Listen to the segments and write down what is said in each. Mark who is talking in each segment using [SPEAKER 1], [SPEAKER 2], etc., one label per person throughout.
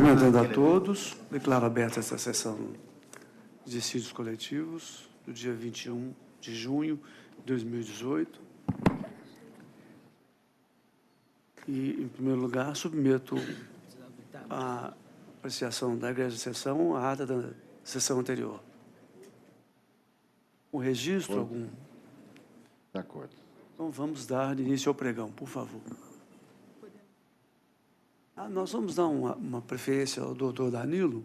[SPEAKER 1] Cumprimentando a todos, declaro aberta essa sessão de dissídios coletivos do dia 21 de junho de 2018. E, em primeiro lugar, submeto a apreciação da Igreja de Sessão à ata da sessão anterior. Um registro algum?
[SPEAKER 2] De acordo.
[SPEAKER 1] Então, vamos dar início ao pregão, por favor. Nós vamos dar uma preferência ao doutor Danilo,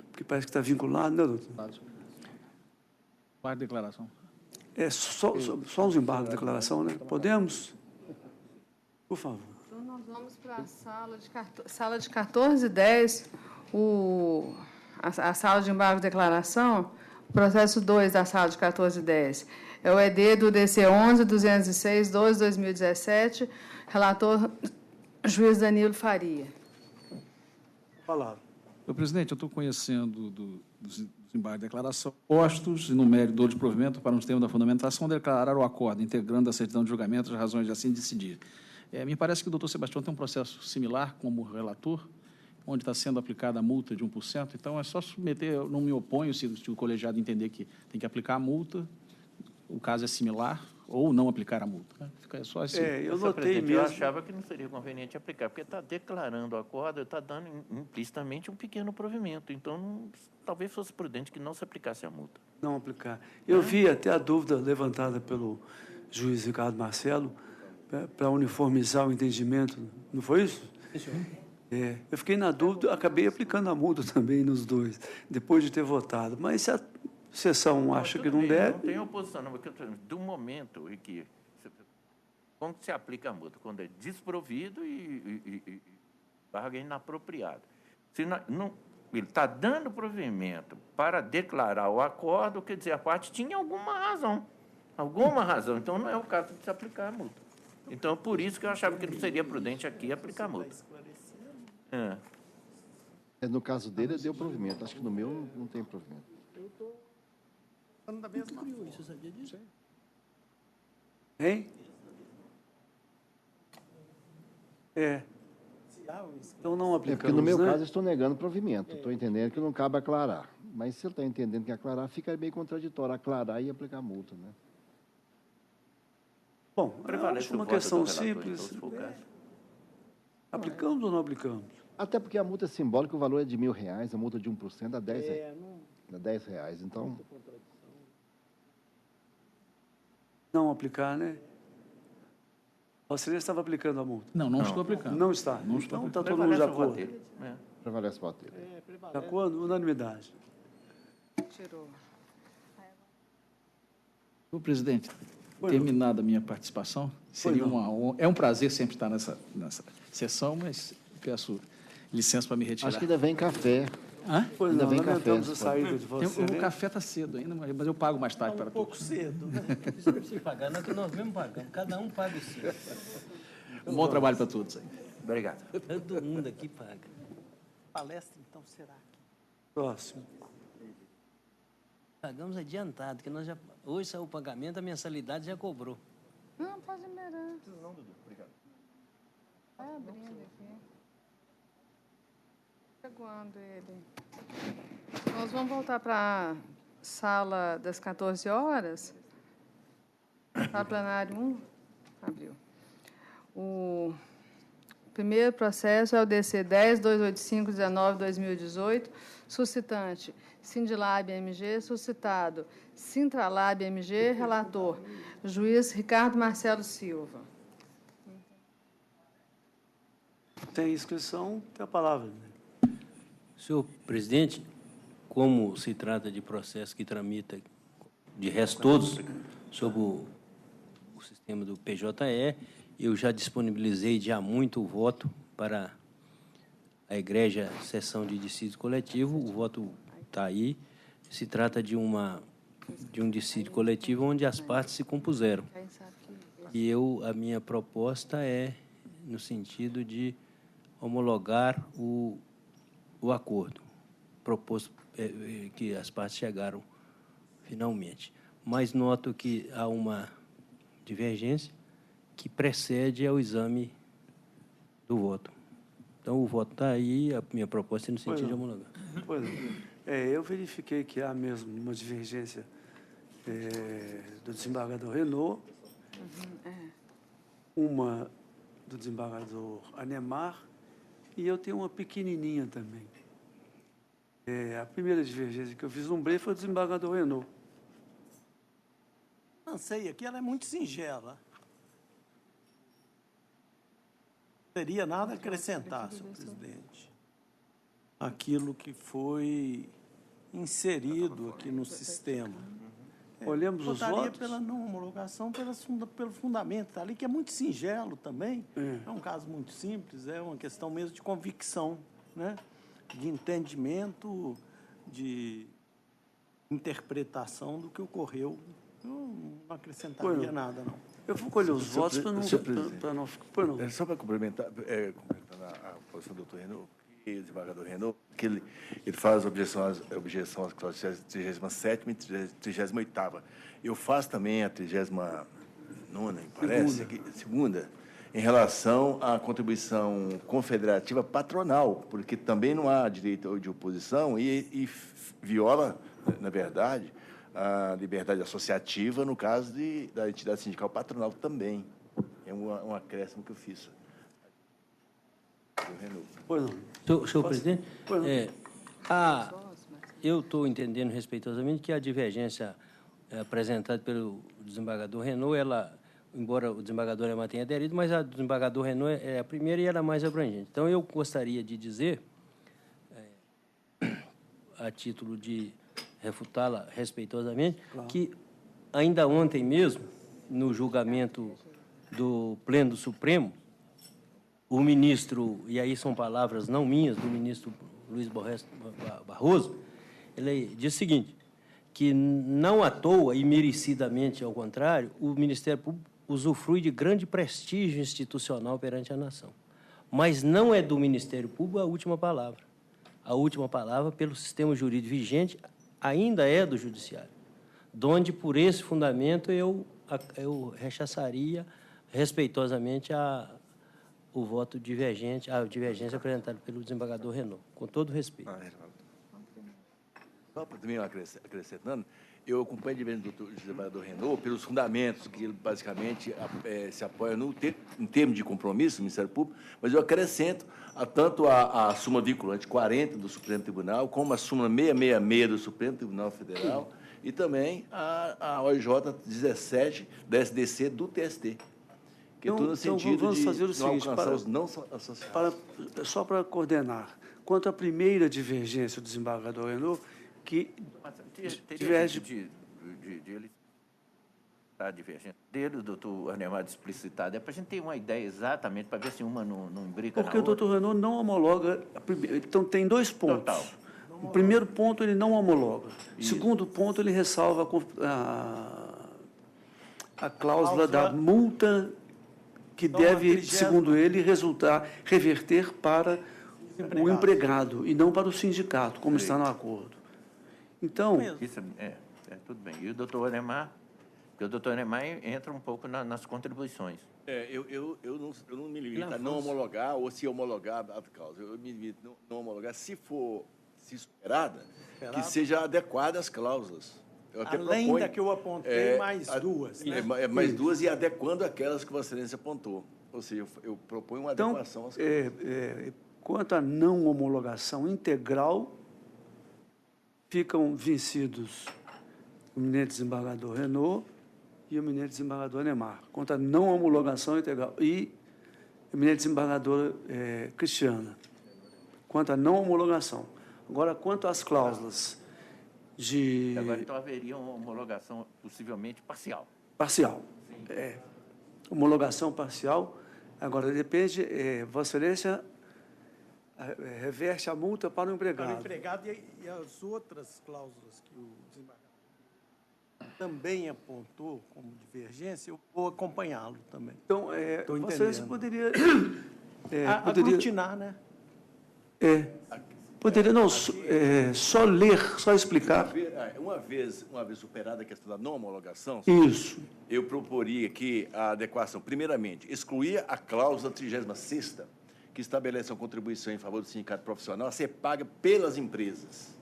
[SPEAKER 1] porque parece que está vinculado, né, doutor?
[SPEAKER 3] Parte de declaração.
[SPEAKER 1] É só os embargos de declaração, né? Podemos? Por favor.
[SPEAKER 4] Então, nós vamos para a sala de 1410, a sala de embargo de declaração, processo 2 da sala de 1410. É o ED do DC 11.206/2017, relator juiz Danilo Faria.
[SPEAKER 1] Palavra.
[SPEAKER 3] Senhor presidente, eu estou conhecendo dos embargos de declaração postos e no mérito de provimento para nos termos da fundamentação declarar o acordo integrando a certidão de julgamento as razões de assim decidir. Me parece que o doutor Sebastião tem um processo similar como relator, onde está sendo aplicada a multa de 1%, então é só submeter, eu não me oponho se o colegiado entender que tem que aplicar a multa, o caso é similar, ou não aplicar a multa. Né? Fica só assim.
[SPEAKER 1] Eu notei mesmo.
[SPEAKER 5] Eu achava que não seria conveniente aplicar, porque está declarando o acordo, está dando implicitamente um pequeno provimento. Então, talvez fosse prudente que não se aplicasse a multa.
[SPEAKER 1] Não aplicar. Eu vi até a dúvida levantada pelo juiz Ricardo Marcelo para uniformizar o entendimento. Não foi isso? Eu fiquei na dúvida, acabei aplicando a multa também nos dois, depois de ter votado. Mas se a sessão acha que não deve...
[SPEAKER 5] Não tem oposição, não, porque do momento em que... Como se aplica a multa? Quando é desprovido e barra inapropriado. Se não, ele está dando provimento para declarar o acordo, quer dizer, a parte tinha alguma razão. Alguma razão. Então, não é o caso de se aplicar a multa. Então, por isso que eu achava que não seria prudente aqui aplicar a multa.
[SPEAKER 2] No caso dele, deu provimento. Acho que no meu não tem provimento.
[SPEAKER 6] Eu estou falando da mesma forma. Você sabia disso?
[SPEAKER 1] Hein? Então não aplicamos,
[SPEAKER 2] porque no meu
[SPEAKER 1] né?
[SPEAKER 2] caso, eu estou negando provimento. Estou entendendo que não cabe aclarar. Mas se ele está entendendo que aclarar, fica meio contraditório. Aclarar e aplicar multa, né?
[SPEAKER 1] Bom,
[SPEAKER 5] Prevalece
[SPEAKER 1] acho uma
[SPEAKER 5] o voto
[SPEAKER 1] questão
[SPEAKER 5] do relator,
[SPEAKER 1] simples.
[SPEAKER 5] então, se for o caso.
[SPEAKER 1] Aplicamos ou não aplicamos?
[SPEAKER 2] Até porque a multa é simbólica, o valor é de R$1.000, a multa de 1% dá R$10.
[SPEAKER 6] Não
[SPEAKER 2] Dá R$10. Então,
[SPEAKER 6] tem contradição.
[SPEAKER 1] Não aplicar, né? Você estava aplicando a multa?
[SPEAKER 3] Não estou aplicando.
[SPEAKER 1] Não está.
[SPEAKER 3] Não estou
[SPEAKER 1] Então está todo mundo de
[SPEAKER 5] Prevalece o voto
[SPEAKER 1] acordo.
[SPEAKER 5] dele.
[SPEAKER 2] prevalece o voto dele.
[SPEAKER 1] De
[SPEAKER 6] Prevalece.
[SPEAKER 1] acordo? Unanimidade.
[SPEAKER 4] Tirou.
[SPEAKER 3] Senhor presidente,
[SPEAKER 1] Oi,
[SPEAKER 3] terminada a minha participação, seria
[SPEAKER 1] não.
[SPEAKER 3] uma honra. É um prazer sempre estar nessa sessão, mas peço licença para me retirar.
[SPEAKER 2] Acho que ainda vem café.
[SPEAKER 3] Hã?
[SPEAKER 1] Pois
[SPEAKER 2] Ainda
[SPEAKER 1] não,
[SPEAKER 2] vem
[SPEAKER 1] lamentamos
[SPEAKER 2] café.
[SPEAKER 1] a saída de você,
[SPEAKER 3] O
[SPEAKER 1] né?
[SPEAKER 3] café está cedo ainda, mas eu pago mais tarde para
[SPEAKER 6] Um pouco
[SPEAKER 3] todos.
[SPEAKER 6] cedo.
[SPEAKER 7] Você não precisa pagar, não, que nós mesmo pagamos. Cada um paga o seu.
[SPEAKER 3] Um bom trabalho para todos aí.
[SPEAKER 5] Obrigado.
[SPEAKER 7] Todo mundo aqui paga.
[SPEAKER 6] Palestra, então, será aqui.
[SPEAKER 1] Próximo.
[SPEAKER 7] Pagamos adiantado, que nós já... Hoje saiu o pagamento, a mensalidade já cobrou.
[SPEAKER 4] Não, pode liberar. Não, Dudu. Obrigado. Vai abrindo aqui. Aguando ele. Nós vamos voltar para a sala das 14 horas. Para plenário 1. Abriu. O primeiro processo é o DC 10.285/19/2018, suscitante Sindilab MG, suscitado Sintralab MG, relator juiz Ricardo Marcelo Silva.
[SPEAKER 1] Tem inscrição, tem a palavra.
[SPEAKER 7] Senhor presidente, como se trata de processo que tramita, de resto todos, sob o sistema do PJE, eu já disponibilizei de há muito o voto para a Egrégia Sessão de Dissídio Coletivo. O voto está aí. Se trata de um dissídio coletivo onde as partes se compuseram. E a minha proposta é no sentido de homologar o acordo proposto que as partes chegaram finalmente. Mas noto que há uma divergência que precede ao exame do voto. Então, o voto está aí, a minha proposta é no sentido de homologar.
[SPEAKER 1] Pois não. Eu verifiquei que há mesmo uma divergência do desembargador Renault, uma do desembargador Anemar, e eu tenho uma pequenininha também. A primeira divergência que eu vislumbrei foi do desembargador Renault.
[SPEAKER 6] Não sei, aqui ela é muito singela. Não teria nada a acrescentar, senhor presidente. Aquilo que foi inserido aqui no sistema.
[SPEAKER 1] Olhamos os
[SPEAKER 6] Votaria
[SPEAKER 1] votos.
[SPEAKER 6] pela não homologação, pelo fundamento. Está ali, que é muito singelo também. É um caso muito simples, é uma questão mesmo de convicção, né? De entendimento, de interpretação do que ocorreu. Eu não acrescentaria nada, não.
[SPEAKER 1] Eu vou colher os votos para não ficar... Não.
[SPEAKER 8] Só para complementar a posição do doutor Renault, e o desembargador Renault, que ele faz objeção às cláusulas 37ª e 38ª. Eu faço também a 39ª, me parece, segunda, em relação à contribuição confederativa patronal, porque também não há direito de oposição e viola, na verdade, a liberdade associativa no caso da entidade sindical patronal também. É um acréscimo que eu fiz.
[SPEAKER 1] Pois não.
[SPEAKER 7] Senhor presidente, eu estou entendendo respeitosamente que a divergência apresentada pelo desembargador Renault, embora o desembargador Anemar tenha aderido, mas a do desembargador Renault é a primeira e ela é mais abrangente. Então, eu gostaria de dizer, a título de refutá-la respeitosamente, que ainda ontem mesmo, no julgamento do Pleno do Supremo, o ministro, e aí são palavras não minhas, do ministro Luiz Barroso, ele diz o seguinte, que não à toa e merecidamente ao contrário, o Ministério Público usufrui de grande prestígio institucional perante a nação. Mas não é do Ministério Público a última palavra. A última palavra, pelo sistema jurídico vigente, ainda é do Judiciário, donde, por esse fundamento, eu rechaçaria respeitosamente o voto divergente, a divergência apresentada pelo desembargador Renault, com todo respeito.
[SPEAKER 8] Só para também acrescentando, eu acompanho a divergência do desembargador Renault pelos fundamentos que ele basicamente se apoia em termos de compromisso do Ministério Público, mas eu acrescento tanto a súmula vinculante 40 do Supremo Tribunal, como a súmula 666 do Supremo Tribunal Federal e também a OIJ 17 da SDC do TST. Que é tudo no sentido
[SPEAKER 1] vamos
[SPEAKER 8] de
[SPEAKER 1] fazer o seguinte,
[SPEAKER 8] não alcançar os não associados.
[SPEAKER 1] Só para coordenar, quanto à primeira divergência do desembargador Renault, que diverge...
[SPEAKER 5] Ele está divergente dele, o doutor Anemar explicitado, é para a gente ter uma ideia exatamente, para ver se uma não imbrica
[SPEAKER 1] Porque o doutor Renault não homologa... Então, tem dois pontos.
[SPEAKER 5] Total.
[SPEAKER 1] O primeiro ponto, ele não homologa. O segundo ponto, ele ressalva a cláusula da multa que deve, segundo ele, reverter para o empregado e não para o sindicato, como está no acordo. Então...
[SPEAKER 5] Isso tudo bem. E o doutor Anemar? Porque o doutor Anemar entra um pouco nas contribuições.
[SPEAKER 8] Eu não me limito a não homologar ou se homologar a causa. Eu me limito a não homologar, se for superada, que seja adequada às cláusulas.
[SPEAKER 6] Além da que eu apontei, mais duas. Né?
[SPEAKER 8] Mais duas e adequando aquelas que Vossa Excelência apontou. Ou seja, eu proponho uma adequação às cláusulas.
[SPEAKER 1] Quanto à não homologação integral, ficam vencidos o eminente desembargador Renault e o eminente desembargador Anemar. Quanto à não homologação integral. E a eminente desembargadora Cristiana. Quanto à não homologação. Agora, quanto às cláusulas de...
[SPEAKER 5] Agora, então, haveria uma homologação possivelmente parcial.
[SPEAKER 1] Parcial. Homologação parcial. Agora, depende... Vossa Excelência reverte a multa para o empregado.
[SPEAKER 6] Para o empregado e as outras cláusulas que o desembargador também apontou como divergência, eu vou acompanhá-lo também.
[SPEAKER 1] Então, Vossa Excelência poderia...
[SPEAKER 6] aglutinar, né?
[SPEAKER 1] Poderia não só ler, só explicar.
[SPEAKER 8] Uma vez superada a questão da não homologação,
[SPEAKER 1] Isso.
[SPEAKER 8] eu proporia que a adequação, primeiramente, excluía a cláusula 36ª, que estabelece uma contribuição em favor do sindicato profissional a ser paga pelas empresas.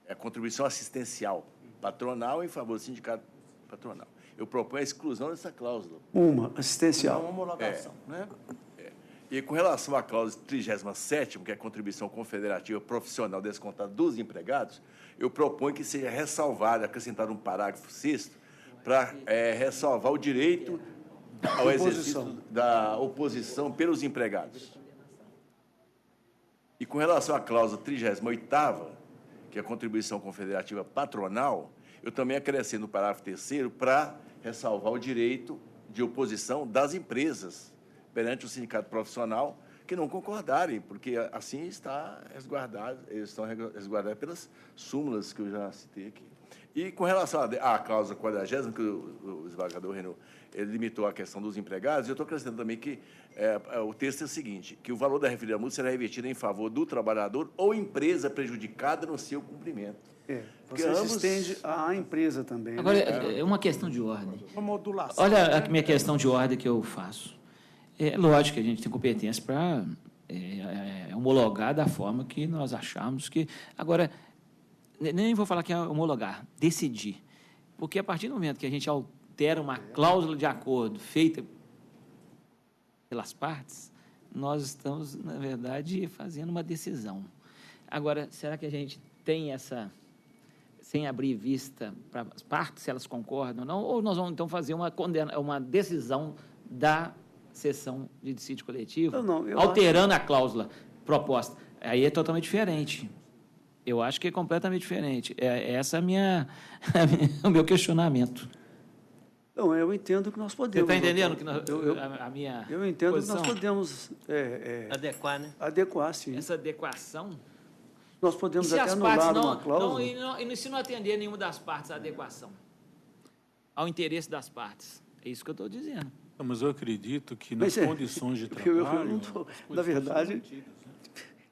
[SPEAKER 8] É a contribuição assistencial patronal em favor do sindicato patronal. Eu proponho a exclusão dessa cláusula.
[SPEAKER 1] Uma, assistencial.
[SPEAKER 6] Uma homologação, né?
[SPEAKER 8] E com relação à cláusula 37ª, que é a contribuição confederativa profissional descontada dos empregados, eu proponho que seja ressalvado, acrescentado um parágrafo 6º, para ressalvar o direito ao exercício da oposição pelos empregados. E com relação à cláusula 38ª, que é a contribuição confederativa patronal, eu também acrescento no parágrafo 3º para ressalvar o direito de oposição das empresas perante o sindicato profissional que não concordarem, porque assim está resguardado, eles estão resguardados pelas súmulas que eu já citei aqui. E com relação à cláusula 40ª, que o desembargador Renaud ele limitou a questão dos empregados, eu estou acrescentando também que o texto é o seguinte, que o valor da referida multa será revertido em favor do trabalhador ou empresa prejudicada no seu cumprimento.
[SPEAKER 1] Você se estende à empresa também.
[SPEAKER 9] Agora,
[SPEAKER 1] né?
[SPEAKER 9] é uma questão de ordem.
[SPEAKER 6] Uma modulação.
[SPEAKER 9] Olha a minha questão de ordem que eu faço. É lógico que a gente tem competência para homologar da forma que nós achamos que... Agora, nem vou falar que é homologar, decidir. Porque a partir do momento que a gente altera uma cláusula de acordo feita pelas partes, nós estamos, na verdade, fazendo uma decisão. Agora, será que a gente tem essa... sem abrir vista para as partes, se elas concordam ou não, ou nós vamos, então, fazer uma decisão da sessão de dissídio coletivo, alterando a cláusula proposta. Aí é totalmente diferente. Eu acho que é completamente diferente. Essa é o meu questionamento.
[SPEAKER 1] Não, eu entendo que nós podemos...
[SPEAKER 9] Você está entendendo a minha
[SPEAKER 1] Eu entendo
[SPEAKER 9] posição?
[SPEAKER 1] que nós podemos...
[SPEAKER 7] Adequar, né?
[SPEAKER 1] Adequar, sim.
[SPEAKER 9] Essa adequação...
[SPEAKER 1] Nós podemos
[SPEAKER 9] se
[SPEAKER 1] até
[SPEAKER 9] as
[SPEAKER 1] anular
[SPEAKER 9] partes
[SPEAKER 1] uma cláusula...
[SPEAKER 9] e se não atender nenhuma das partes à adequação, ao interesse das partes. É isso que eu estou dizendo.
[SPEAKER 10] Não, mas eu acredito que nas condições de trabalho...
[SPEAKER 1] Eu não tô, na verdade,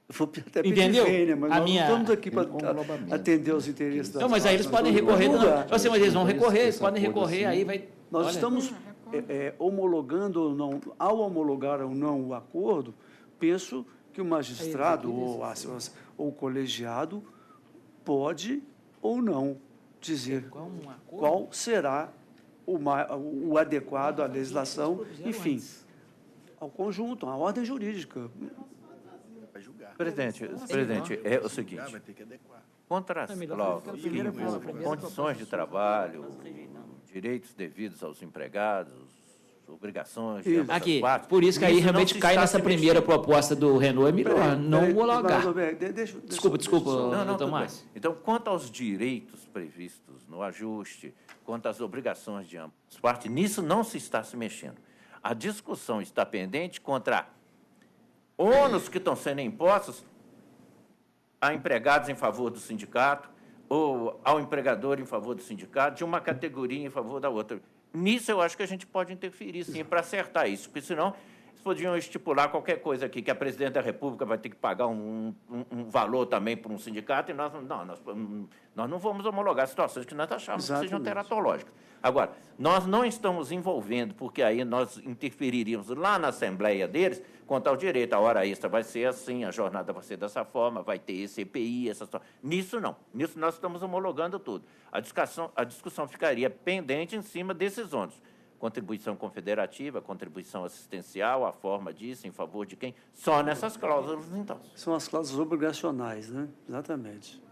[SPEAKER 1] eu vou até pedir
[SPEAKER 9] Entendeu?
[SPEAKER 1] vênia, mas nós não estamos aqui para atender os interesses das
[SPEAKER 9] Não, mas aí eles
[SPEAKER 1] partes,
[SPEAKER 9] podem
[SPEAKER 1] nós vamos
[SPEAKER 9] recorrer.
[SPEAKER 1] mudar.
[SPEAKER 9] Mas eles vão recorrer, eles podem recorrer, aí vai...
[SPEAKER 1] Nós
[SPEAKER 9] olha,
[SPEAKER 1] estamos homologando ou não, ao homologar ou não o acordo, penso que o magistrado ou o colegiado pode ou não dizer qual será o adequado à legislação, enfim, ao conjunto, à ordem jurídica.
[SPEAKER 5] Presidente, é o seguinte, contra as cláusulas que envolvem condições de trabalho, direitos devidos aos empregados, obrigações de ambas as partes,
[SPEAKER 9] por isso que aí realmente cai nessa primeira proposta do Renaud, é melhor não homologar. Desculpa, doutor Márcio.
[SPEAKER 5] Então, quanto aos direitos previstos no ajuste, quanto às obrigações de ambas as partes, nisso não se está se mexendo. A discussão está pendente contra ônus que estão sendo impostos a empregados em favor do sindicato ou ao empregador em favor do sindicato, de uma categoria em favor da outra. Nisso eu acho que a gente pode interferir, sim, para acertar isso, porque senão eles podiam estipular qualquer coisa aqui, que a presidente da República vai ter que pagar um valor também para um sindicato, e nós não vamos homologar situações que nós achamos que sejam teratológicas. Agora, nós não estamos envolvendo, porque aí nós interferiríamos lá na Assembleia deles, quanto ao direito, a hora extra vai ser assim, a jornada vai ser dessa forma, vai ter esse EPI, essa situação. Nisso não. Nisso nós estamos homologando tudo. A discussão ficaria pendente em cima desses ônus. Contribuição confederativa, contribuição assistencial, a forma disso, em favor de quem? Só nessas cláusulas, então.
[SPEAKER 1] São as cláusulas obrigacionais, né? Exatamente.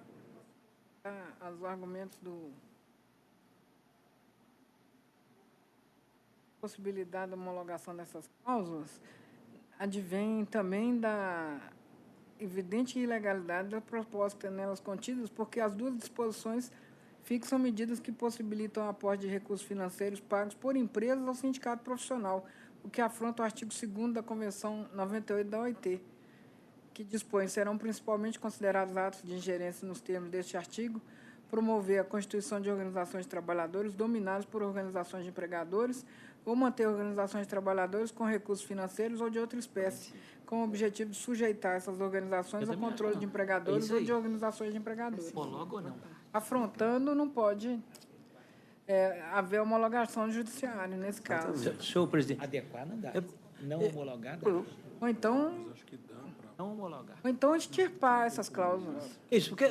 [SPEAKER 11] Os argumentos do... possibilidade da homologação dessas cláusulas advém também da evidente ilegalidade da proposta nelas contidas, porque as duas disposições fixam medidas que possibilitam o aporte de recursos financeiros pagos por empresas ao sindicato profissional, o que afronta o artigo 2º da Convenção 98 da OIT, que dispõe: serão principalmente considerados atos de ingerência nos termos deste artigo promover a constituição de organizações de trabalhadores dominadas por organizações de empregadores ou manter organizações de trabalhadores com recursos financeiros ou de outra espécie, com o objetivo de sujeitar essas organizações ao controle de empregadores ou de organizações de empregadores.
[SPEAKER 9] Homologa ou não?
[SPEAKER 11] Afrontando, não pode haver homologação judiciária nesse caso.
[SPEAKER 7] Senhor presidente.
[SPEAKER 9] Adequar não dá. Não homologar dá.
[SPEAKER 11] Ou então,
[SPEAKER 9] Não homologar.
[SPEAKER 11] ou então extirpar essas cláusulas.
[SPEAKER 7] Isso, porque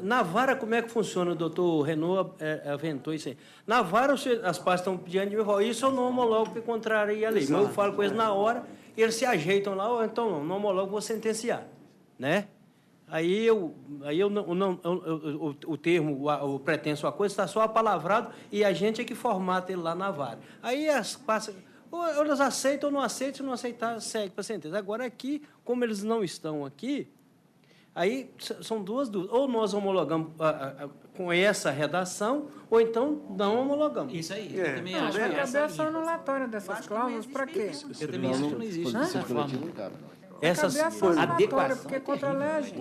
[SPEAKER 7] na vara, como é que funciona? O doutor Renault aventou isso aí. Na vara, as partes estão diante de mim, isso eu não homologo, porque contraria a lei. Mas eu falo com eles na hora, eles se ajeitam lá, ou então não homologo, vou sentenciar. Né? Aí o termo, o pretenso a coisa, está só apalavrado e a gente é que formata ele lá na vara. Aí as partes, ou elas aceitam ou não aceitam, se não aceitar, segue para a sentença. Agora, aqui, como eles não estão aqui, aí são duas dúvidas. Ou nós homologamos com essa redação, ou então não homologamos.
[SPEAKER 9] Isso aí, eu também acho
[SPEAKER 11] Vai
[SPEAKER 9] que
[SPEAKER 11] caber
[SPEAKER 9] essa
[SPEAKER 11] ação anulatória dessas cláusulas para quê?
[SPEAKER 9] Eu também acho que não existe dessa forma.
[SPEAKER 7] Essas
[SPEAKER 11] Caber ação anulatória,
[SPEAKER 9] adequação
[SPEAKER 11] porque é contra a lei.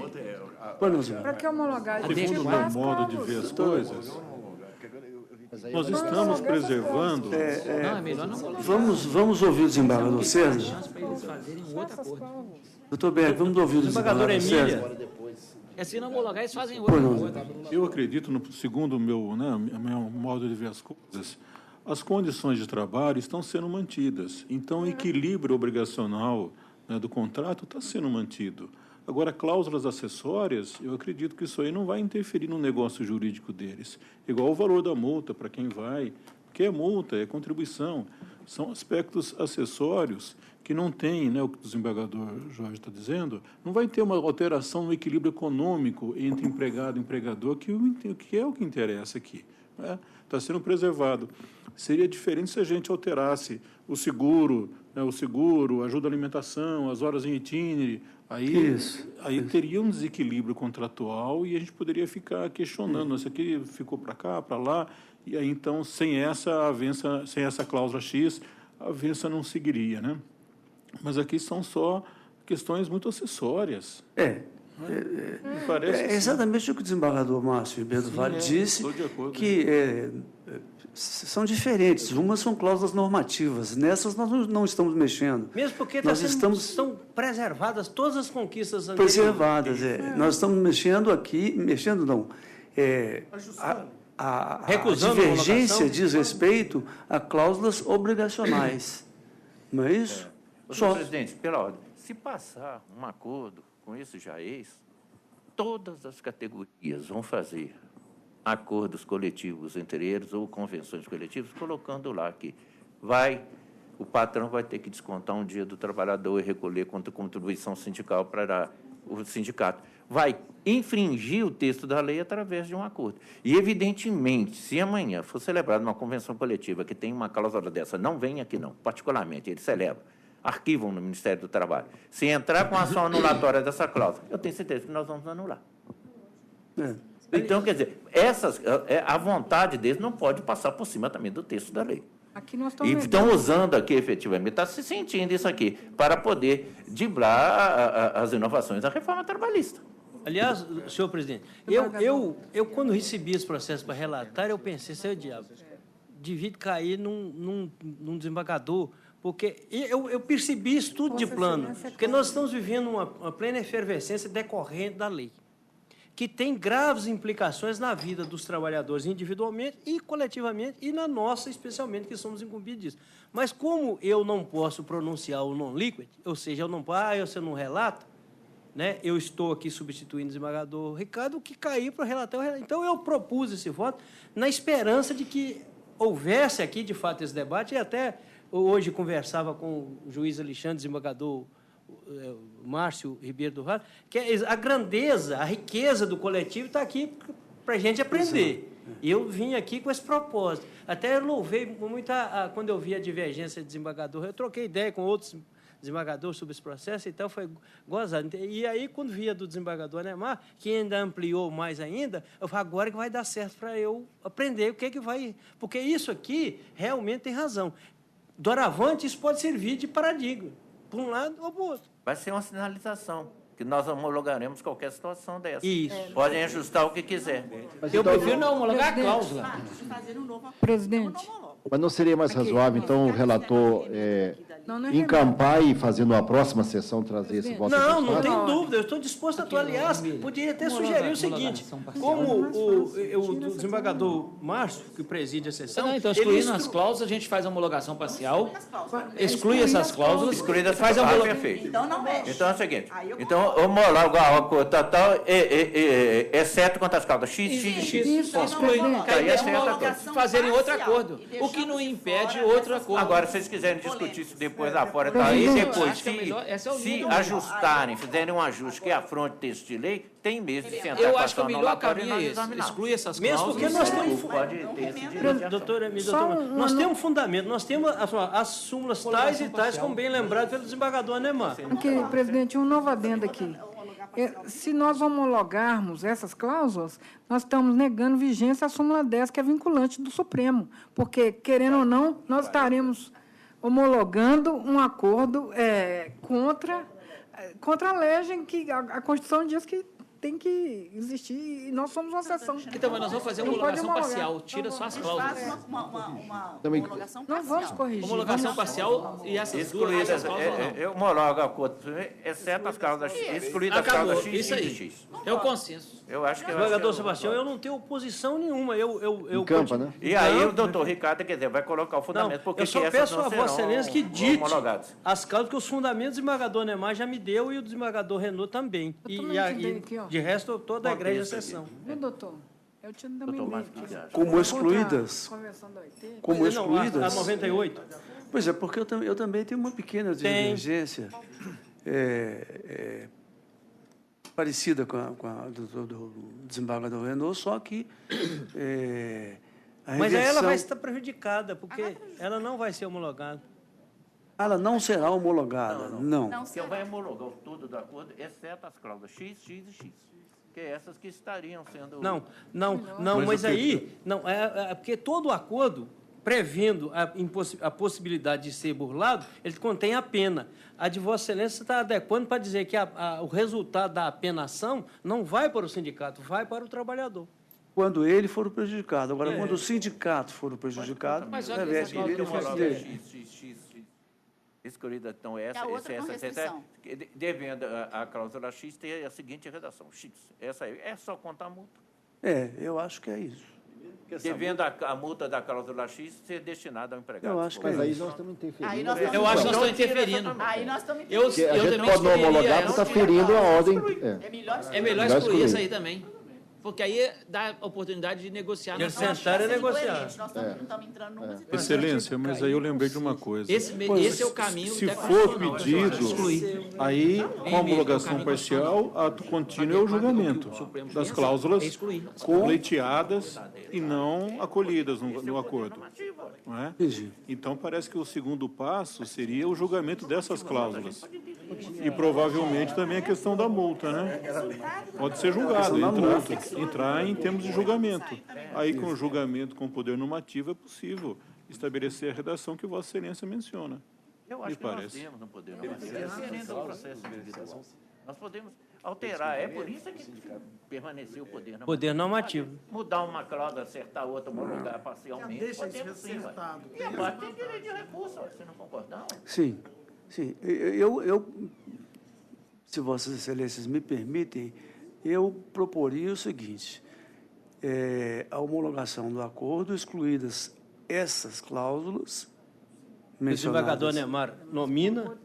[SPEAKER 1] Pois
[SPEAKER 11] Para que homologar?
[SPEAKER 10] Segundo o
[SPEAKER 11] Extirpar
[SPEAKER 10] meu
[SPEAKER 11] as
[SPEAKER 10] modo de ver as coisas, nós estamos preservando...
[SPEAKER 9] Não, é melhor não homologar.
[SPEAKER 1] Vamos ouvir o desembargador César.
[SPEAKER 9] Chance para eles fazerem um outro acordo.
[SPEAKER 1] Doutor Berg, vamos ouvir o desembargador César.
[SPEAKER 9] É se não homologar, eles fazem outro acordo.
[SPEAKER 10] Eu acredito, segundo o meu modo de ver as coisas, as condições de trabalho estão sendo mantidas. Então, o equilíbrio obrigacional, né, do contrato está sendo mantido. Agora, cláusulas acessórias, eu acredito que isso aí não vai interferir no negócio jurídico deles. Igual o valor da multa para quem vai, porque é multa, é contribuição. São aspectos acessórios que não tem, né, o que o desembargador Jorge está dizendo, não vai ter uma alteração no equilíbrio econômico entre empregado e empregador, que é o que interessa aqui. Né? Está sendo preservado. Seria diferente se a gente alterasse o seguro, né, ajuda à alimentação, as horas em itinerary. Aí teria um desequilíbrio contratual e a gente poderia ficar questionando, isso aqui ficou para cá, para lá, e aí então, sem essa cláusula X, a avença não seguiria, né? Mas aqui são só questões muito acessórias.
[SPEAKER 1] É exatamente o que o desembargador Márcio Ribeiro do Vale disse, que são diferentes. Umas são cláusulas normativas, nessas nós não estamos mexendo.
[SPEAKER 7] Mesmo porque estão preservadas todas as conquistas anteriores.
[SPEAKER 1] Preservadas, Nós estamos mexendo aqui, a divergência diz respeito a cláusulas obrigacionais. Não é isso?
[SPEAKER 5] Senhor presidente, pela ordem, se passar um acordo com esse JAES, todas as categorias vão fazer acordos coletivos entre eles ou convenções coletivas, colocando lá que o patrão vai ter que descontar um dia do trabalhador e recolher contra contribuição sindical para o sindicato. Vai infringir o texto da lei através de um acordo. E, evidentemente, se amanhã for celebrada uma convenção coletiva que tem uma cláusula dessa, não vem aqui não, particularmente, eles celebram, arquivam no Ministério do Trabalho. Se entrar com a ação anulatória dessa cláusula, eu tenho certeza que nós vamos anular. Então, quer dizer, a vontade deles não pode passar por cima também do texto da lei.
[SPEAKER 11] Aqui nós
[SPEAKER 5] E estão usando aqui, efetivamente, está se sentindo isso aqui, para poder driblar as inovações da reforma trabalhista.
[SPEAKER 7] Aliás, senhor presidente, eu quando recebi esse processo para relatar, eu pensei, seu diabo, devia cair num desembargador, porque eu percebi isso tudo de plano, porque nós estamos vivendo uma plena efervescência decorrente da lei, que tem graves implicações na vida dos trabalhadores individualmente e coletivamente, e na nossa, especialmente, que somos incumbidos disso. Mas como eu não posso pronunciar o non-liquid, ou seja, você não relata, né? Eu estou aqui substituindo o desembargador Ricardo, que caiu para relatar. Então, eu propus esse voto na esperança de que houvesse aqui, de fato, esse debate, e até hoje conversava com o juiz Alexandre, desembargador Márcio Ribeiro do Vale, que a grandeza, a riqueza do coletivo está aqui para a gente aprender. E eu vim aqui com esse propósito. Até eu louvei muito quando eu vi a divergência de desembargador, eu troquei ideia com outros desembargadores sobre esse processo, então foi gozado. E aí, quando via do desembargador Neymar, que ainda ampliou mais ainda, eu falei, agora que vai dar certo para eu aprender o que é que vai... Porque isso aqui realmente tem razão. Doravante, isso pode servir de paradigma, para um lado ou para o outro.
[SPEAKER 5] Vai ser uma sinalização, que nós homologaremos qualquer situação dessa.
[SPEAKER 7] Isso.
[SPEAKER 5] Podem ajustar o que quiser.
[SPEAKER 9] Eu prefiro não homologar a cláusula.
[SPEAKER 11] Presidente.
[SPEAKER 2] Mas não seria mais razoável, então, o relator
[SPEAKER 11] Não é
[SPEAKER 2] encampar e fazer numa próxima sessão trazer esse voto.
[SPEAKER 12] Não tem dúvida, eu estou disposto a atuar. Aliás, poderia até sugerir o seguinte, como o desembargador Márcio, que preside a sessão...
[SPEAKER 9] Não, então, excluindo as cláusulas, a gente faz a homologação parcial, exclui essas cláusulas,
[SPEAKER 5] faz a homologação. Perfeito.
[SPEAKER 13] Então não mexe.
[SPEAKER 5] Então é o seguinte, então homologa o acordo total, exceto quanto às cláusulas X, X e X.
[SPEAKER 11] Isso,
[SPEAKER 9] exclui.
[SPEAKER 5] Aí
[SPEAKER 9] Fazerem outro acordo. O que não impede outro acordo.
[SPEAKER 5] Agora, se vocês quiserem discutir isso depois lá fora, tá aí, depois, se ajustarem, fizerem um ajuste que afronte texto de lei, tem mesmo de sentar.
[SPEAKER 9] Eu acho que o melhor caminho é esse. Exclui essas cláusulas.
[SPEAKER 12] Mesmo porque nós temos...
[SPEAKER 5] Pode ter esse direito.
[SPEAKER 12] Doutora, nós temos um fundamento, nós temos as súmulas tais e tais, como bem lembrado pelo desembargador Anemar.
[SPEAKER 11] Aqui, presidente, um novo adendo aqui. Se nós homologarmos essas cláusulas, nós estamos negando vigência à súmula 10, que é vinculante do Supremo, porque, querendo ou não, nós estaremos homologando um acordo contra a lei em que a Constituição diz que tem que existir, e nós somos uma exceção.
[SPEAKER 9] Então, mas nós vamos fazer uma homologação parcial, tira só as cláusulas.
[SPEAKER 13] Uma homologação
[SPEAKER 11] Nós vamos corrigir.
[SPEAKER 9] Homologação parcial e essas duas
[SPEAKER 5] Excluídas,
[SPEAKER 9] cláusulas não.
[SPEAKER 5] eu homologo a acordo, exceto as cláusulas X, excluídas as cláusulas X,
[SPEAKER 9] isso aí.
[SPEAKER 5] X.
[SPEAKER 9] É o consenso.
[SPEAKER 5] Eu acho que...
[SPEAKER 12] Desembargador Sebastião, eu não tenho oposição nenhuma.
[SPEAKER 2] Encampa, né?
[SPEAKER 5] E aí o doutor Ricardo, quer dizer, vai colocar o fundamento, porque
[SPEAKER 12] eu só
[SPEAKER 5] essas
[SPEAKER 12] peço
[SPEAKER 5] não
[SPEAKER 12] a Vossa
[SPEAKER 5] serão
[SPEAKER 12] Excelência que dite
[SPEAKER 5] homologadas.
[SPEAKER 12] as cláusulas, que os fundamentos do desembargador Anemar já me deu e o desembargador Renault também. De resto, toda a igreja é exceção.
[SPEAKER 11] Viu, doutor? Eu te também
[SPEAKER 1] Como excluídas? Como excluídas?
[SPEAKER 12] A 98.
[SPEAKER 1] Pois é, porque eu também tenho uma pequena divergência parecida com a do desembargador Renault, só que a
[SPEAKER 12] Mas aí ela
[SPEAKER 1] reversão...
[SPEAKER 12] vai estar prejudicada, porque ela não vai ser homologada.
[SPEAKER 1] Ela não será homologada, não.
[SPEAKER 5] Porque vai homologar tudo do acordo, exceto as cláusulas X, X e X. Que é essas que estariam sendo...
[SPEAKER 12] Não, mas aí... Não, porque todo acordo, prevendo a possibilidade de ser burlado, ele contém a pena. A de Vossa Excelência está adequando para dizer que o resultado da apenação não vai para o sindicato, vai para o trabalhador.
[SPEAKER 1] Quando ele for o prejudicado. Agora, quando o sindicato for o prejudicado, reverte ele
[SPEAKER 5] X, escolhida, então, essa devendo a cláusula X ter a seguinte redação, X. Essa aí é só contar a multa.
[SPEAKER 1] Eu acho que é isso.
[SPEAKER 5] Devendo a multa da cláusula X ser destinada ao empregado.
[SPEAKER 1] Eu acho que
[SPEAKER 2] Mas aí nós estamos interferindo.
[SPEAKER 9] Eu acho que nós estamos interferindo.
[SPEAKER 13] Aí nós estamos
[SPEAKER 2] Porque a gente pode não homologar porque está ferindo a ordem.
[SPEAKER 9] É melhor excluir isso aí também. Porque aí dá a oportunidade de negociar.
[SPEAKER 12] Eles sentaram e negociar.
[SPEAKER 13] Nós estamos entrando numas e
[SPEAKER 10] Excelência, mas aí eu lembrei de uma coisa.
[SPEAKER 9] Esse é o caminho.
[SPEAKER 10] Se for pedido, aí, com a homologação parcial, ato contínuo é o julgamento das cláusulas pleiteadas e não acolhidas no acordo. Não é? Então, parece que o segundo passo seria o julgamento dessas cláusulas. E provavelmente também a questão da multa, né? Pode ser julgado, entrar em termos de julgamento. Aí, com o julgamento com poder normativo, é possível estabelecer a redação que Vossa Excelência menciona.
[SPEAKER 5] Eu acho que nós temos no poder normativo. Nós podemos alterar. É por isso que permaneceu o poder normativo.
[SPEAKER 12] Poder normativo.
[SPEAKER 5] Mudar uma cláusula, acertar outra, homologar parcialmente.
[SPEAKER 6] Deixa isso acertado.
[SPEAKER 5] E agora tem direito de recurso, se não concordar.
[SPEAKER 1] Sim. Se Vossas Excelências me permitem, eu proporia o seguinte: a homologação do acordo, excluídas essas cláusulas
[SPEAKER 12] O desembargador Anemar nomina.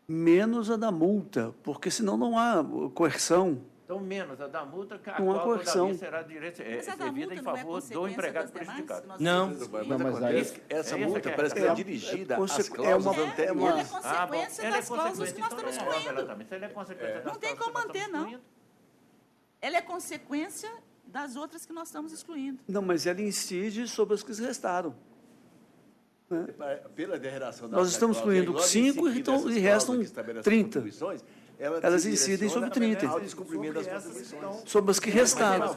[SPEAKER 1] Menos a da multa, porque senão não há coerção.
[SPEAKER 5] Então, menos a da multa, que a
[SPEAKER 1] Não há
[SPEAKER 5] qual
[SPEAKER 1] coerção.
[SPEAKER 5] todavia será servida em favor do empregado prejudicado.
[SPEAKER 12] Não.
[SPEAKER 2] Mas aí...
[SPEAKER 8] Essa multa parece que é dirigida às cláusulas anteriores.
[SPEAKER 13] Ela é consequência das cláusulas que nós estamos excluindo.
[SPEAKER 5] Não
[SPEAKER 13] tem como manter, não. Ela é consequência das outras que nós estamos excluindo.
[SPEAKER 1] Não, mas ela incide sobre as que restaram.
[SPEAKER 8] Pela derração da
[SPEAKER 1] Nós estamos excluindo 5 e restam 30. Elas incidem sobre 30. Sobre as que restaram.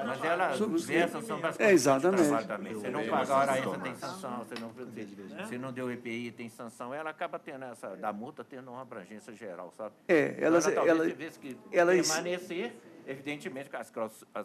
[SPEAKER 5] Mas elas versam sobre as
[SPEAKER 1] exatamente.
[SPEAKER 5] Você não paga hora extra, tem sanção. Se não deu EPI, tem sanção. Ela acaba tendo da multa, tendo uma abrangência geral, sabe?
[SPEAKER 1] Ela
[SPEAKER 5] talvez tivesse que permanecer Evidentemente que as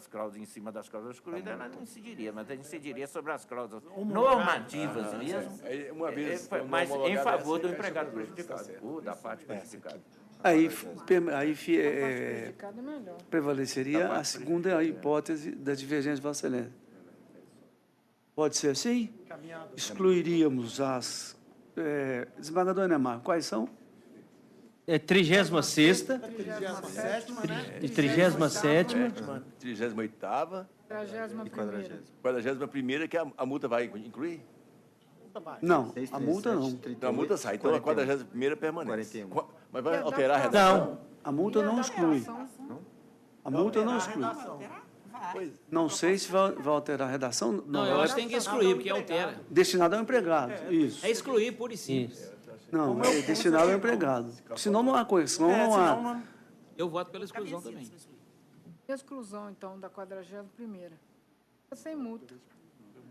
[SPEAKER 5] cláusulas em cima das cláusulas excluídas, ela não incidiria, mas ela incidiria sobre as cláusulas normativas mesmo,
[SPEAKER 8] Uma vez,
[SPEAKER 5] mas em favor do empregado prejudicado, ou da parte prejudicada.
[SPEAKER 1] Aí
[SPEAKER 11] Prejudicado é melhor.
[SPEAKER 1] prevaleceria a segunda hipótese da divergência de Vossa Excelência. Pode ser assim? Excluiríamos as... desembargador Enemar, quais são?
[SPEAKER 12] 36ª e 37ª.
[SPEAKER 8] 38ª
[SPEAKER 11] e
[SPEAKER 8] 41ª, que a multa vai incluir?
[SPEAKER 1] Não, a multa não.
[SPEAKER 8] Então, a multa sai. Então, a 41ª permanece. Mas vai alterar a redação?
[SPEAKER 1] A multa não exclui. A multa não exclui. Não sei se vai alterar a redação.
[SPEAKER 9] Não, eu acho que tem que excluir, porque altera.
[SPEAKER 1] Destinado ao empregado, isso.
[SPEAKER 9] É excluir pura e simples.
[SPEAKER 1] Não, é destinado ao empregado. Senão não há coisa, senão não há.
[SPEAKER 9] Eu voto pela exclusão também.
[SPEAKER 11] Exclusão, então, da 41ª. Sem multa.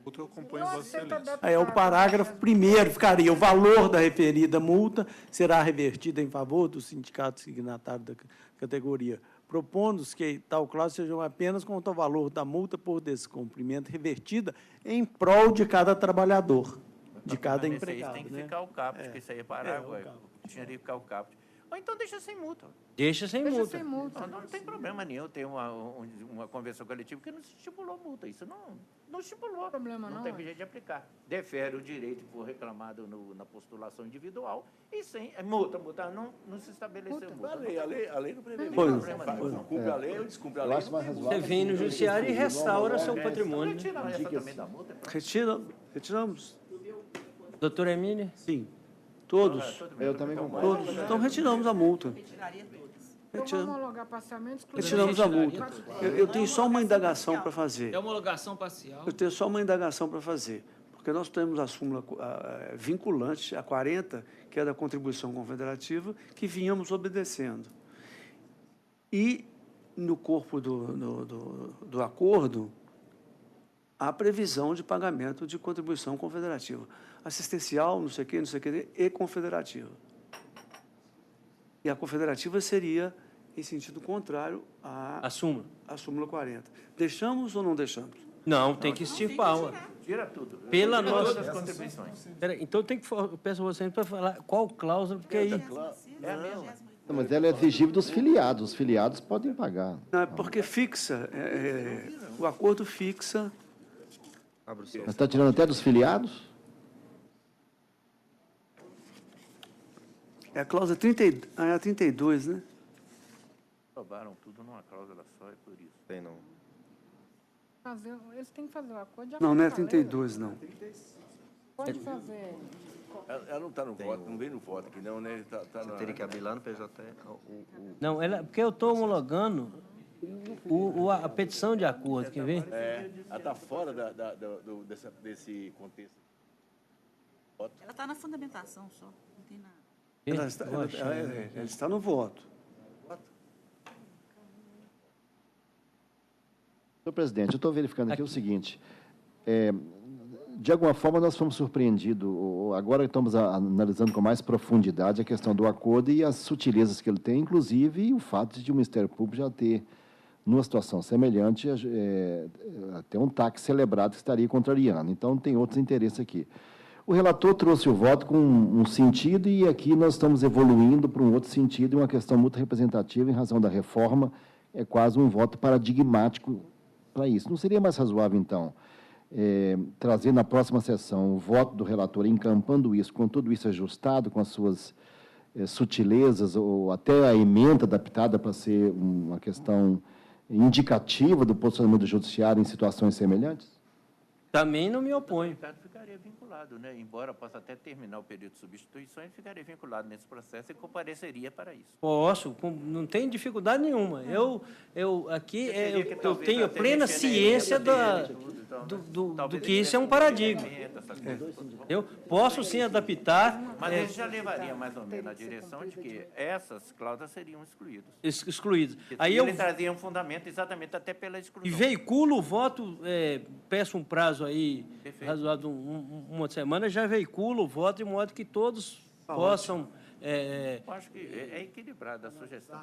[SPEAKER 10] Outro eu acompanho Vossa Excelência.
[SPEAKER 6] Aí é o parágrafo 1º, ficaria: o valor da referida multa será revertido em favor do sindicato signatário da categoria, propondo-se que tal cláusula seja apenas quanto ao valor da multa por descumprimento revertida em prol de cada trabalhador, de cada
[SPEAKER 5] Mas
[SPEAKER 6] empregado.
[SPEAKER 5] tem que ficar o caput, que isso aí é parágrafo, tinha que ficar o caput. Ou então deixa sem multa.
[SPEAKER 12] Deixa sem multa.
[SPEAKER 5] Não tem problema nenhum ter uma convenção coletiva que não estipulou multa. Isso não estipulou.
[SPEAKER 11] Problema
[SPEAKER 5] não tem jeito de aplicar. Defere o direito que for reclamado na postulação individual e sem multa. Não se estabeleceu multa.
[SPEAKER 8] A lei não prevê.
[SPEAKER 5] Cumpre
[SPEAKER 8] a lei ou descumpre a lei.
[SPEAKER 12] Você vem no judiciário e restaura seu patrimônio.
[SPEAKER 1] Retiramos.
[SPEAKER 12] Doutora Emília?
[SPEAKER 1] Sim. Todos.
[SPEAKER 2] Eu também concordo.
[SPEAKER 1] Todos. Então retiramos a multa.
[SPEAKER 11] Então, vamos homologar parcialmente.
[SPEAKER 1] Retiramos a multa. Eu tenho só uma indagação para fazer.
[SPEAKER 9] É homologação parcial.
[SPEAKER 1] Eu tenho só uma indagação para fazer. Porque nós temos a súmula vinculante, a 40, que é da contribuição confederativa, que vínhamos obedecendo. E, no corpo do acordo, há previsão de pagamento de contribuição confederativa. Assistencial, não sei o quê, e confederativa. E a confederativa seria em sentido contrário à súmula 40. Deixamos ou não deixamos?
[SPEAKER 12] Não, tem que extirpar.
[SPEAKER 5] Tira tudo.
[SPEAKER 12] Pela nossa...
[SPEAKER 5] Todas as contribuições.
[SPEAKER 12] Então tem que... Eu peço a você para falar qual cláusula, porque aí...
[SPEAKER 5] É a mesma.
[SPEAKER 2] Não, mas ela é exigível dos filiados. Os filiados podem pagar.
[SPEAKER 1] Não, é porque fixa, o acordo fixa...
[SPEAKER 2] Mas está tirando até dos filiados?
[SPEAKER 1] É a cláusula 32, né?
[SPEAKER 5] Roubaram tudo numa cláusula só, é por isso.
[SPEAKER 8] Tem não.
[SPEAKER 11] Eles têm que fazer o acordo.
[SPEAKER 1] Não é 32, não.
[SPEAKER 11] Pode fazer.
[SPEAKER 8] Ela não está no voto, não vem no voto aqui, não, né?
[SPEAKER 14] Teria que abrir lá no PJ.
[SPEAKER 12] Não, porque eu estou homologando a petição de acordo, quer ver?
[SPEAKER 8] Ela está fora desse contexto.
[SPEAKER 13] Ela está na fundamentação só, não tem nada.
[SPEAKER 1] Ela está no voto.
[SPEAKER 2] Senhor presidente, eu estou verificando aqui o seguinte. De alguma forma, nós fomos surpreendidos. Agora estamos analisando com mais profundidade a questão do acordo e as sutilezas que ele tem, inclusive o fato de o Ministério Público já ter, numa situação semelhante, até um TAC celebrado que estaria contrariando. Então, tem outros interesses aqui. O relator trouxe o voto com um sentido e aqui nós estamos evoluindo para um outro sentido e uma questão muito representativa em razão da reforma. É quase um voto paradigmático para isso. Não seria mais razoável, então, trazer na próxima sessão o voto do relator encampando isso, com tudo isso ajustado, com as suas sutilezas, ou até a emenda adaptada para ser uma questão indicativa do posicionamento do judiciário em situações semelhantes?
[SPEAKER 12] Também não me oponho.
[SPEAKER 5] Ficaria vinculado, né? Embora possa até terminar o período de substituição, ele ficaria vinculado nesse processo e compareceria para isso.
[SPEAKER 12] Posso, não tem dificuldade nenhuma. Eu tenho plena ciência do que isso é um paradigma. Eu posso sim adaptar.
[SPEAKER 5] Mas ele já levaria mais ou menos na direção de que essas cláusulas seriam
[SPEAKER 12] excluídas.
[SPEAKER 5] Aí ele trazia um fundamento exatamente até pela exclusão.
[SPEAKER 12] E veiculo o voto, peço um prazo aí razoável, uma semana, já veiculo o voto de modo que todos possam
[SPEAKER 5] Eu acho que é equilibrada a sugestão.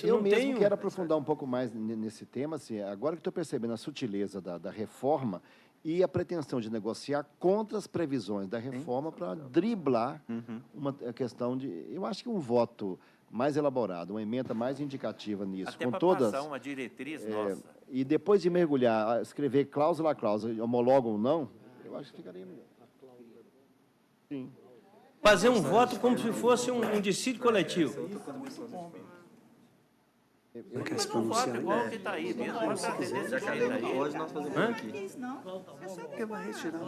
[SPEAKER 2] Eu mesmo quero aprofundar um pouco mais nesse tema. Assim, agora que estou percebendo a sutileza da reforma e a pretensão de negociar contra as previsões da reforma para driblar uma questão de... Eu acho que um voto mais elaborado, uma emenda mais indicativa nisso,
[SPEAKER 5] até
[SPEAKER 2] com
[SPEAKER 5] para
[SPEAKER 2] todas...
[SPEAKER 5] passar uma diretriz nossa.
[SPEAKER 2] E depois de mergulhar, escrever cláusula a cláusula, homologam ou não, eu acho que ficaria melhor. Sim.
[SPEAKER 12] Fazer um voto como se fosse um dissídio coletivo.
[SPEAKER 5] Mas não voto igual o que está aí mesmo.
[SPEAKER 14] Hoje nós fazemos aqui.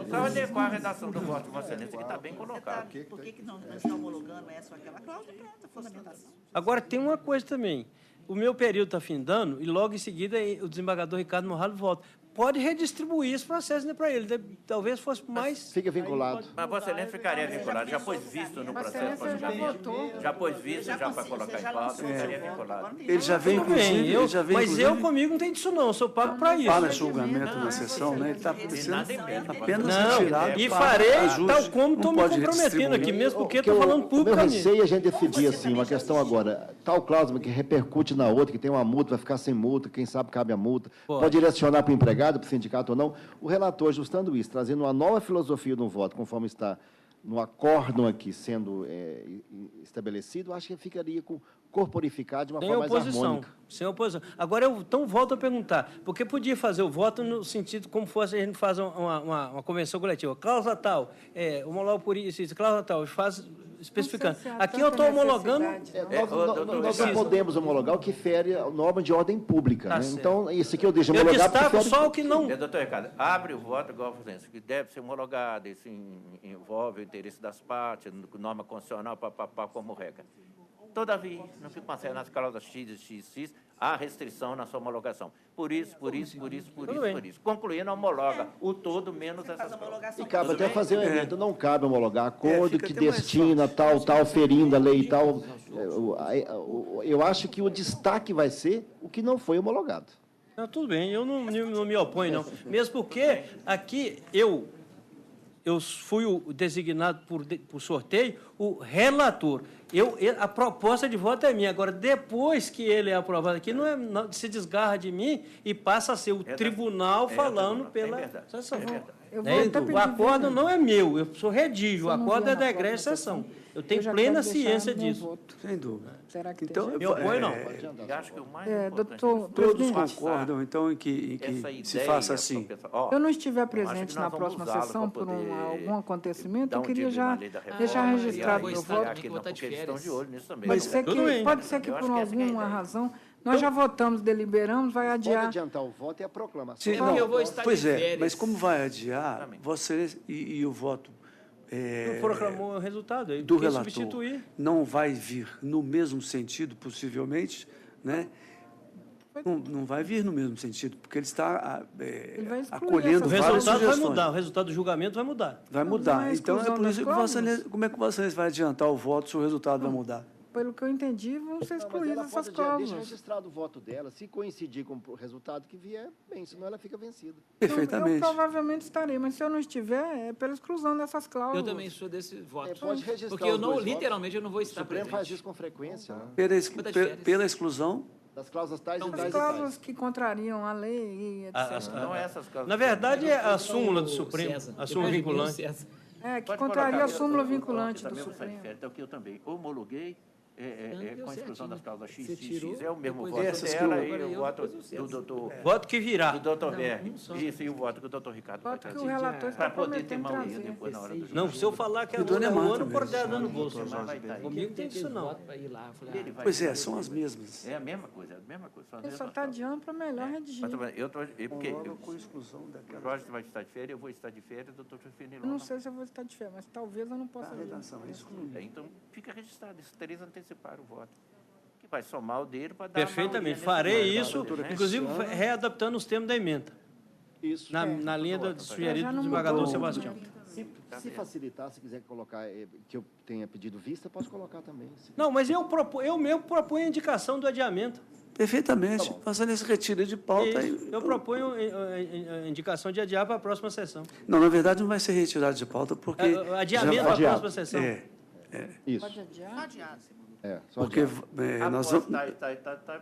[SPEAKER 5] Só adequar a redação do voto de Vossa Excelência, que está bem colocado.
[SPEAKER 13] Por que não está homologando essa ou aquela cláusula? Pronto, a fundamentação.
[SPEAKER 12] Agora, tem uma coisa também. O meu período está findando e logo em seguida o desembargador Ricardo Morralo volta. Pode redistribuir esse processo para ele. Talvez fosse mais...
[SPEAKER 2] Fica vinculado.
[SPEAKER 5] Mas Vossa Excelência ficaria vinculado. Já pôs visto no processo de julgamento. Já pôs visto já para colocar em pauta. Ficaria vinculado.
[SPEAKER 1] Ele já vem, inclusive...
[SPEAKER 12] Mas eu comigo não tenho disso, não. Eu sou pago para isso.
[SPEAKER 1] Para julgamento na sessão, né? Ele está apenas retirado.
[SPEAKER 12] E farei tal como estou me comprometendo aqui mesmo, porque estou falando publicamente.
[SPEAKER 2] Meu receio é a gente decidir assim, uma questão agora, tal cláusula que repercute na outra, que tem uma multa, vai ficar sem multa, quem sabe cabe a multa, pode direcionar para o empregado, para o sindicato ou não. O relator, ajustando isso, trazendo uma nova filosofia no voto, conforme está no acórdão aqui sendo estabelecido, acho que ficaria corporificado de uma forma mais harmônica.
[SPEAKER 12] Sem oposição. Agora, então, volto a perguntar, porque podia fazer o voto no sentido como fosse a gente faz uma convenção coletiva. Cláusula tal, homologo por isso, cláusula tal, faz especificando. Aqui eu estou homologando...
[SPEAKER 2] Nós não podemos homologar o que fere a norma de ordem pública. Né? Então, isso aqui eu deixo homologar...
[SPEAKER 12] Eu destaco só o que não...
[SPEAKER 5] Doutor Ricardo, abre o voto igual a que deve ser homologado, isso envolve o interesse das partes, norma constitucional, como regra. Todavia, no que concerne as cláusulas X e XX, há restrição na sua homologação. Por isso. Concluindo, homologa o todo, menos essas cláusulas.
[SPEAKER 2] E cabe até fazer um evento. Não cabe homologar acordo que destina tal, ferindo a lei e tal. Eu acho que o destaque vai ser o que não foi homologado.
[SPEAKER 12] Não, tudo bem, eu não me oponho, não. Mesmo porque aqui eu fui o designado por sorteio, o relator. A proposta de voto é minha. Agora, depois que ele é aprovado aqui, não se desgarra de mim e passa a ser o tribunal falando pela sessão. O acordo não é meu, eu sou redijo. O acordo é da egrégia sessão. Eu tenho plena ciência disso.
[SPEAKER 1] Sem dúvida.
[SPEAKER 11] Será que
[SPEAKER 1] então,
[SPEAKER 12] me opõe, não.
[SPEAKER 5] Acho que o mais importante...
[SPEAKER 1] Todos concordam, então, em que se faça assim.
[SPEAKER 11] Se eu não estiver presente na próxima sessão por algum acontecimento, eu queria já deixar registrado meu voto. Pode ser que, por alguma razão, nós já votamos, deliberamos, vai adiar.
[SPEAKER 2] Pode adiantar o voto e a proclamação.
[SPEAKER 1] Sim, não, eu vou estar pois é, mas como vai adiar, você e o voto
[SPEAKER 12] proclamou o resultado
[SPEAKER 1] do relator não vai vir no mesmo sentido, possivelmente, né? Não vai vir no mesmo sentido, porque ele está acolhendo várias sugestões.
[SPEAKER 12] O resultado do julgamento vai mudar.
[SPEAKER 1] Vai mudar. Então, é por isso que como é que Vossa Excelência vai adiantar o voto se o resultado vai mudar?
[SPEAKER 11] Pelo que eu entendi, vão ser excluídas essas cláusulas.
[SPEAKER 2] Deixa registrado o voto dela. Se coincidir com o resultado que vier, bem, senão ela fica vencida.
[SPEAKER 1] Perfeitamente.
[SPEAKER 11] Eu provavelmente estarei, mas se eu não estiver, é pela exclusão dessas cláusulas.
[SPEAKER 9] Eu também sou desse voto.
[SPEAKER 2] Pode registrar
[SPEAKER 9] porque eu não, literalmente, eu não vou estar presente.
[SPEAKER 2] O Supremo faz isso com frequência. Né?
[SPEAKER 1] Pela exclusão
[SPEAKER 2] das cláusulas tais e tais.
[SPEAKER 11] As cláusulas que contrariam a lei, etc.
[SPEAKER 5] Não essas cláusulas.
[SPEAKER 12] Na verdade, é a súmula do Supremo, a súmula vinculante.
[SPEAKER 11] Que contraria a súmula vinculante do Supremo.
[SPEAKER 5] Então, que eu também homologuei com a exclusão das cláusulas X, é o mesmo voto
[SPEAKER 1] dela
[SPEAKER 5] e o voto do doutor...
[SPEAKER 12] Voto que virá.
[SPEAKER 5] Do doutor Berg. Isso, e o voto que o doutor Ricardo vai trazer.
[SPEAKER 11] Para
[SPEAKER 5] poder ter maioria depois na hora do julgamento.
[SPEAKER 12] Não, se eu falar que é o ano, pode dar dano no bolso. Comigo não tem isso, não.
[SPEAKER 1] Pois é, são as mesmas.
[SPEAKER 5] É a mesma coisa,
[SPEAKER 11] Ele só está adiando para melhor redigir.
[SPEAKER 5] Porque
[SPEAKER 1] com exclusão daquela...
[SPEAKER 5] O Jorge vai estar de férias, eu vou estar de férias, o doutor Fenelon...
[SPEAKER 11] Eu não sei se eu vou estar de férias, mas talvez eu não possa vir.
[SPEAKER 5] Então, fica registrado, esses três anteciparam o voto. Que vai somar o dele para dar...
[SPEAKER 12] Perfeitamente, farei isso, inclusive readaptando os termos da emenda.
[SPEAKER 2] Isso.
[SPEAKER 12] Na linha do sugerido do desembargador Sebastião.
[SPEAKER 2] Se facilitar, se quiser colocar, que eu tenha pedido vista, posso colocar também.
[SPEAKER 12] Não, mas eu mesmo proponho a indicação do adiamento.
[SPEAKER 1] Perfeitamente. Passando esse retiro de pauta.
[SPEAKER 12] Eu proponho a indicação de adiar para a próxima sessão.
[SPEAKER 1] Não, na verdade não vai ser retirado de pauta, porque...
[SPEAKER 12] Adiamento para a próxima sessão.
[SPEAKER 2] Isso.
[SPEAKER 11] Pode adiar?
[SPEAKER 13] Só adiado.
[SPEAKER 2] Só
[SPEAKER 1] Porque nós vamos...
[SPEAKER 5] Está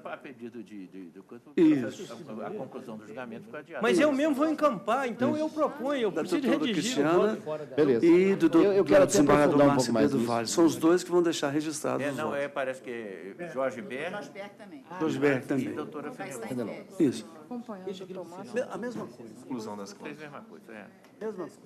[SPEAKER 5] a pedido do
[SPEAKER 1] Isso.
[SPEAKER 5] a conclusão do julgamento ficou adiada.
[SPEAKER 12] Mas eu mesmo vou encampar, então eu proponho, eu
[SPEAKER 1] Da
[SPEAKER 12] preciso
[SPEAKER 1] doutora
[SPEAKER 12] redigir o
[SPEAKER 1] Cristiana
[SPEAKER 12] voto fora da...
[SPEAKER 2] Beleza.
[SPEAKER 1] e do
[SPEAKER 2] Eu quero até
[SPEAKER 1] desembargador
[SPEAKER 2] aprofundar um
[SPEAKER 1] Márcio
[SPEAKER 2] pouco mais
[SPEAKER 1] Pedro
[SPEAKER 2] nisso.
[SPEAKER 1] Vale. São os dois que vão deixar registrados os votos.
[SPEAKER 5] Parece que é Jorge Berg
[SPEAKER 13] Jorge Berg também.
[SPEAKER 1] Jorge Berg
[SPEAKER 5] e
[SPEAKER 1] também.
[SPEAKER 5] doutora
[SPEAKER 13] Vai estar
[SPEAKER 5] Fenelon.
[SPEAKER 13] em férias.
[SPEAKER 1] Isso.
[SPEAKER 11] Acompanhando o doutor Márcio.
[SPEAKER 1] A mesma coisa.
[SPEAKER 8] Exclusão das
[SPEAKER 5] Fez a mesma coisa,
[SPEAKER 1] Mesma coisa.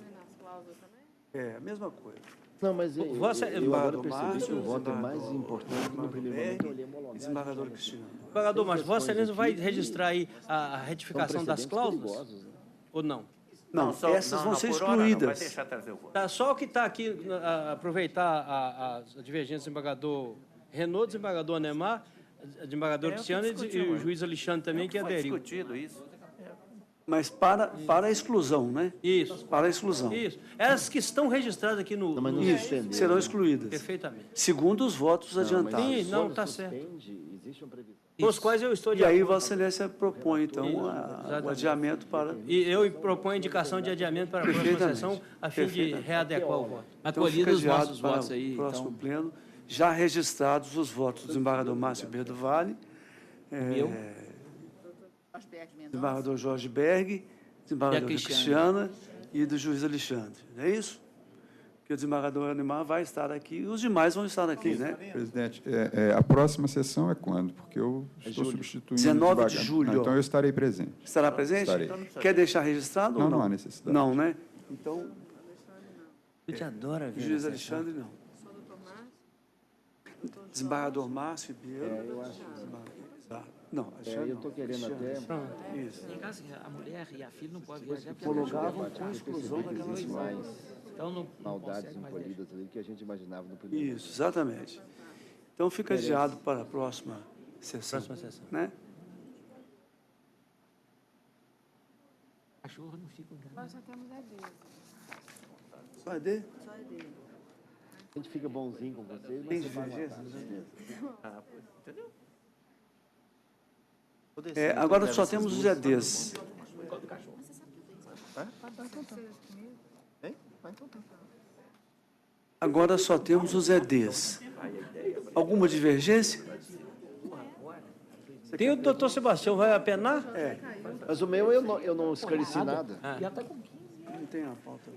[SPEAKER 1] É, a mesma coisa.
[SPEAKER 2] Não, mas eu agora
[SPEAKER 1] Desembargador
[SPEAKER 2] percebi
[SPEAKER 1] Márcio,
[SPEAKER 2] que o voto é mais
[SPEAKER 1] desembargador
[SPEAKER 2] importante que no primeiro momento eu olhei homologado.
[SPEAKER 1] Desembargador Cristiano.
[SPEAKER 12] Desembargador, mas Vossa Excelência vai registrar aí a retificação das cláusulas? Ou não?
[SPEAKER 1] Não, essas vão ser excluídas.
[SPEAKER 5] Vai deixar trazer o voto.
[SPEAKER 12] Tá, só o que está aqui, aproveitar a divergência do desembargador Renaud, desembargador Anemar, desembargador Cristiano e o juiz Alexandre também, que
[SPEAKER 5] Foi
[SPEAKER 12] aderiu.
[SPEAKER 5] discutido isso.
[SPEAKER 1] Mas para a exclusão, né?
[SPEAKER 12] Isso.
[SPEAKER 1] Para a exclusão.
[SPEAKER 12] Isso. Elas que estão registradas aqui no...
[SPEAKER 2] mas não
[SPEAKER 12] no-
[SPEAKER 1] Isso,
[SPEAKER 2] suspender,
[SPEAKER 1] serão
[SPEAKER 2] né?
[SPEAKER 1] excluídas.
[SPEAKER 12] Perfeitamente.
[SPEAKER 1] Segundo os votos adiantados.
[SPEAKER 12] Sim, não,
[SPEAKER 2] Quando
[SPEAKER 12] tá certo.
[SPEAKER 2] suspende, existe uma previsão.
[SPEAKER 12] Com os quais eu estou de
[SPEAKER 1] E aí
[SPEAKER 12] acordo.
[SPEAKER 1] Vossa Excelência propõe, então, o
[SPEAKER 12] Exatamente.
[SPEAKER 1] adiamento para...
[SPEAKER 12] E eu proponho indicação de adiamento para a próxima
[SPEAKER 1] Perfeitamente.
[SPEAKER 12] sessão, a fim de
[SPEAKER 1] Perfeitamente.
[SPEAKER 12] readequar o voto.
[SPEAKER 1] Então, fica adiado para o próximo pleno, já registrados os votos do desembargador Márcio Pedro Vale,
[SPEAKER 13] Jorge Berg Mendonça.
[SPEAKER 1] desembargador Jorge Berg, desembargador
[SPEAKER 9] E a
[SPEAKER 1] Cristiana e do juiz Alexandre. Não é isso? Que o desembargador Anemar vai estar aqui e os demais vão estar aqui, né?
[SPEAKER 15] Presidente, a próxima sessão é quando? Porque eu estou substituindo
[SPEAKER 1] 19 de
[SPEAKER 15] devagar.
[SPEAKER 1] julho.
[SPEAKER 15] Então eu estarei presente.
[SPEAKER 1] Estará presente?
[SPEAKER 15] Estarei.
[SPEAKER 1] Quer deixar registrado ou
[SPEAKER 15] Não,
[SPEAKER 1] não?
[SPEAKER 15] não há necessidade.
[SPEAKER 1] Não, né? Então,
[SPEAKER 12] Eu te adoro,
[SPEAKER 1] o juiz Alexandre, não. Desembargador Márcio Ribeiro.
[SPEAKER 2] Eu acho.
[SPEAKER 1] Não, Alexandre
[SPEAKER 2] Eu estou querendo até
[SPEAKER 1] Isso.
[SPEAKER 9] Em caso, a mulher e a filha não podem viajar porque
[SPEAKER 1] Homologar
[SPEAKER 9] ela
[SPEAKER 1] com a exclusão daquela
[SPEAKER 2] existe mais
[SPEAKER 9] então não
[SPEAKER 2] maldades
[SPEAKER 9] consegue mais
[SPEAKER 2] encolhidas ali que a gente imaginava no primeiro.
[SPEAKER 1] Isso, exatamente. Então fica adiado para a próxima sessão.
[SPEAKER 12] Próxima sessão.
[SPEAKER 1] Né?
[SPEAKER 9] cachorro não fica grande.
[SPEAKER 4] Nós já temos ED.
[SPEAKER 1] Só ED?
[SPEAKER 4] Só ED.
[SPEAKER 2] A gente fica bonzinho com vocês,
[SPEAKER 1] Tem
[SPEAKER 2] mas você paga uma
[SPEAKER 1] divergência?
[SPEAKER 2] taxa.
[SPEAKER 5] Entendeu?
[SPEAKER 1] Agora só temos os EDs. Agora só temos os EDs. Alguma divergência?
[SPEAKER 12] Tem o doutor Sebastião, vai apenar?
[SPEAKER 2] Mas o meu eu não esclareci nada.
[SPEAKER 9] Já está com 15.
[SPEAKER 1] Não tem a pauta.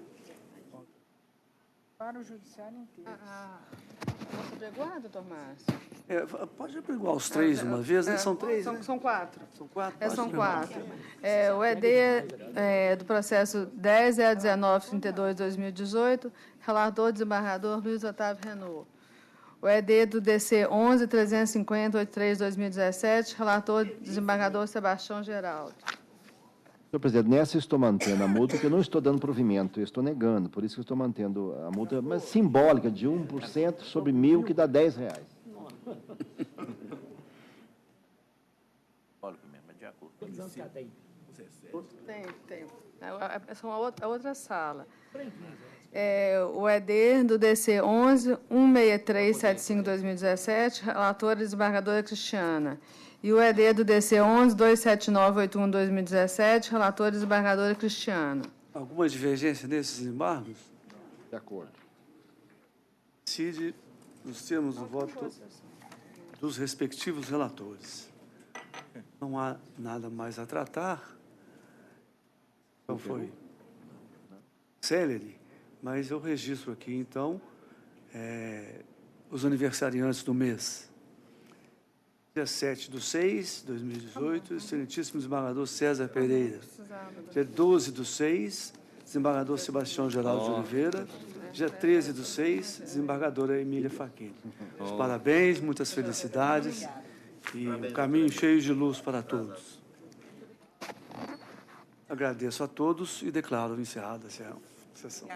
[SPEAKER 11] Para o judiciário inteiro.
[SPEAKER 4] Você apregoar, doutor Márcio?
[SPEAKER 1] Pode apregoar os três de uma vez, né? São três, né?
[SPEAKER 4] São quatro.
[SPEAKER 1] São quatro?
[SPEAKER 4] São
[SPEAKER 1] Pode
[SPEAKER 4] quatro. O ED do processo 10 é a 1932-2018, relator desembargador Luiz Otávio Renaud. O ED do DC 11.350.83/2017, relator desembargador Sebastião Geraldo.
[SPEAKER 2] Senhor presidente, nessa eu estou mantendo a multa, que eu não estou dando provimento, eu estou negando, por isso que eu estou mantendo a multa, mas simbólica, de 1% sobre 1.000, que dá R$10.
[SPEAKER 5] Olha mesmo, é de acordo.
[SPEAKER 9] Quantos anos que ela tem?
[SPEAKER 4] Tem. Essa é uma outra sala. O ED do DC 11.16375/2017, relatora desembargadora Cristiana. E o ED do DC 11.27981/2017, relatora desembargadora Cristiana.
[SPEAKER 1] Alguma divergência nesses embargos?
[SPEAKER 2] De acordo.
[SPEAKER 1] Decide nos termos do voto dos respectivos relatores. Não há nada mais a tratar. Não foi célere, mas eu registro aqui, então, os aniversariantes do mês. Dia 7/6/2018, excelentíssimo desembargador César Pereira. Dia 12/6, desembargador Sebastião Geraldo de Oliveira. Dia 13/6, desembargadora Emília Facchini. Os parabéns, muitas felicidades e um caminho cheio de luz para todos. Agradeço a todos e declaro encerrada a sessão.